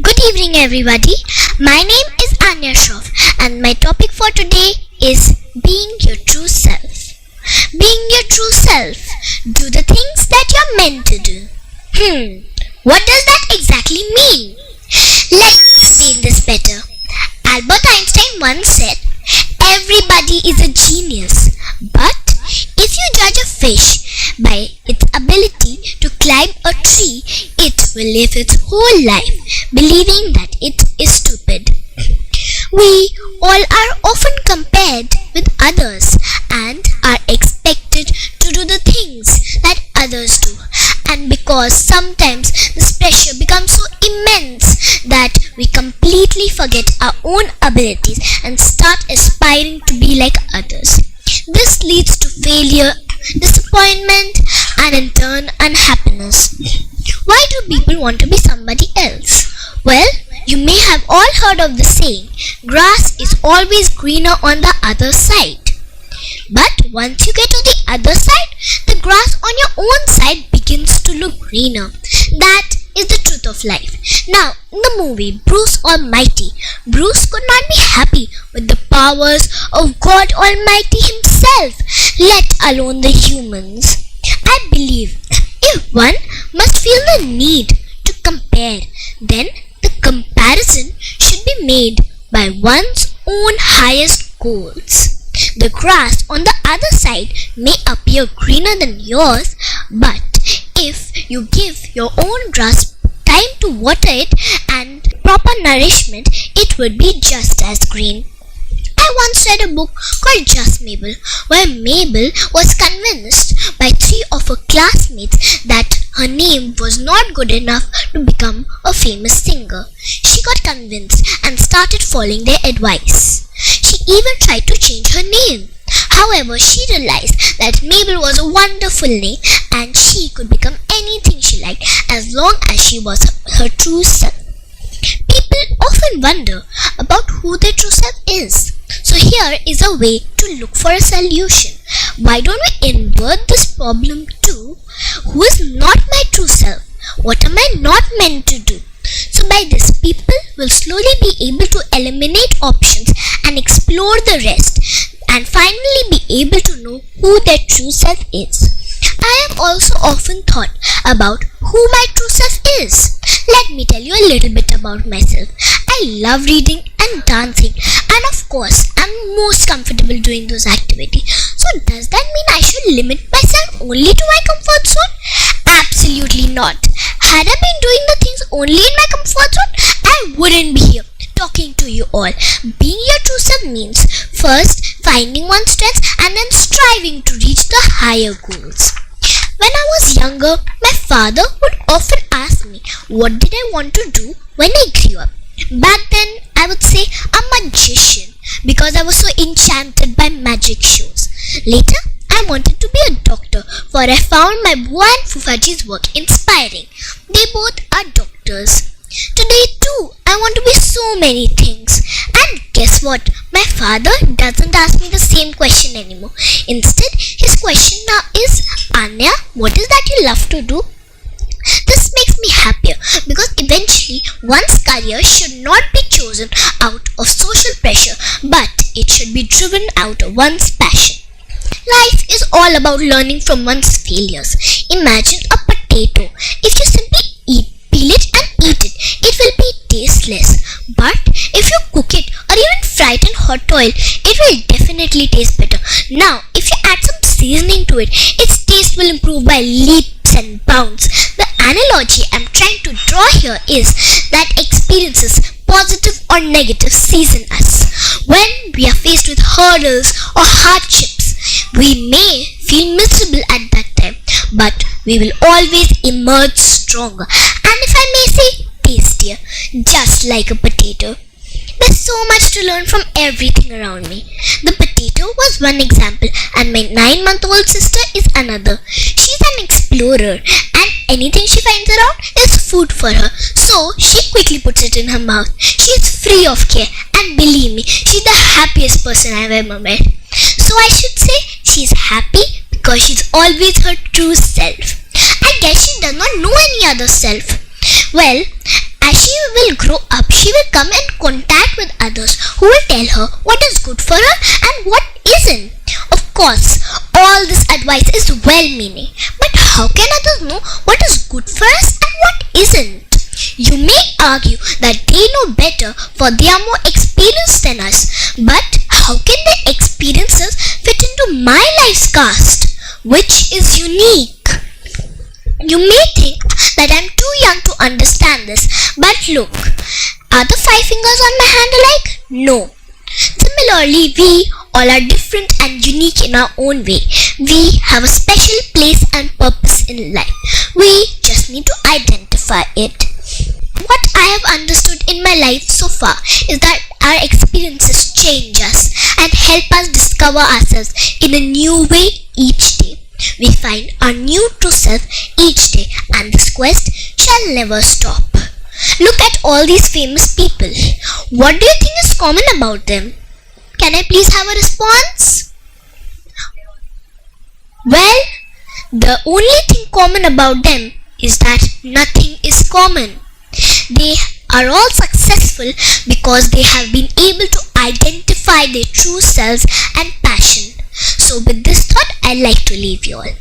Good evening, everybody. My name is Aanya Shroff, and my topic for today is being your true self. Being your true self. Do the things that you're meant to do. What does that exactly mean? Let me explain this better. Albert Einstein once said, "Everybody is a genius, but if you judge a fish by its ability to climb a tree, it will live its whole life believing that it is stupid." We all are often compared with others and are expected to do the things that others do. And because sometimes this pressure becomes so immense that we completely forget our own abilities and start aspiring to be like others. This leads to failure, disappointment, and in turn unhappiness. Why do people want to be somebody else? Well, you may have all heard of the saying, grass is always greener on the other side. But once you get to the other side, the grass on your own side begins to look greener. That is the truth of life. Now, in the movie Bruce Almighty, Bruce could not be happy with the powers of God Almighty himself, let alone the humans. I believe if one must feel the need to compare, then the comparison should be made by one's own highest goals. The grass on the other side may appear greener than yours, but if you give your own grass time to water it and proper nourishment, it would be just as green. I once read a book called Just Mabel, where Mabel was convinced by 3 of her classmates that her name was not good enough to become a famous singer. She got convinced and started following their advice. She even tried to change her name. However, she realized that Mabel was a wonderful name and she could become anything she liked as long as she was her true self. People often wonder about who their true self is. So here is a way to look for a solution. Why don't we invert this problem to who is not my true self? What am I not meant to do? So by this, people will slowly be able to eliminate options and explore the rest and finally be able to know who their true self is. I have also often thought about who my true self is. Let me tell you a little bit about myself. I love reading and dancing, and of course, I'm most comfortable doing those activities. So does that mean I should limit myself only to my comfort zone? Absolutely not. Had I been doing the things only in my comfort zone, I wouldn't be here talking to you all. Being your true self means first finding one's strengths and then striving to reach the higher goals. When I was younger, my father would often ask me what did I want to do when I grew up. Back then, I would say a magician because I was so enchanted by magic shows. Later, I wanted to be a doctor, for I found my Bua and Fufaji's work inspiring. They both are doctors. Today too, I want to be so many things. And guess what? My father doesn't ask me the same question anymore. Instead, his question now is, "Anya, what is that you love to do?" This makes me happier because eventually one's career should not be chosen out of social pressure, but it should be driven out of one's passion. Life is all about learning from one's failures. Imagine a potato. If you simply peel it and eat it, it will be tasteless. But if you cook it or even fry it in hot oil, it will definitely taste better. Now, if you add some seasoning to it, its taste will improve by leaps and bounds. The analogy I'm trying to draw here is that experiences, positive or negative, season us. When we are faced with hurdles or hardships, we may feel miserable at that time, but we will always emerge stronger and, if I may say, tastier, just like a potato. There's so much to learn from everything around me. The potato was one example and my 9-month-old sister is another. She's an explorer and anything she finds around is food for her. So she quickly puts it in her mouth. She's free of care and believe me, she's the happiest person I've ever met. So I should say she's happy because she's always her true self. I guess she does not know any other self. Well, as she will will grow up, she will come in contact with others who will tell her what is good for her and what isn't. Of course, all this advice is well-meaning, but how can others know what is good for us and what isn't? You may argue that they know better for they are more experienced than us, but how can their experiences fit into my life's cast, which is unique? You may think that I'm too young to understand this, but look, are the 5 fingers on my hand alike? No. Similarly, we all are different and unique in our own way. We have a special place and purpose in life. We just need to identify it. What I have understood in my life so far is that our experiences change us and help us discover ourselves in a new way each day. We find our new true self each day, and this quest shall never stop. Look at all these famous people. What do you think is common about them? Can I please have a response? Well, the only thing common about them is that nothing is common. They are all successful because they have been able to identify their true selves and passion. So with this thought, I'd like to leave you all.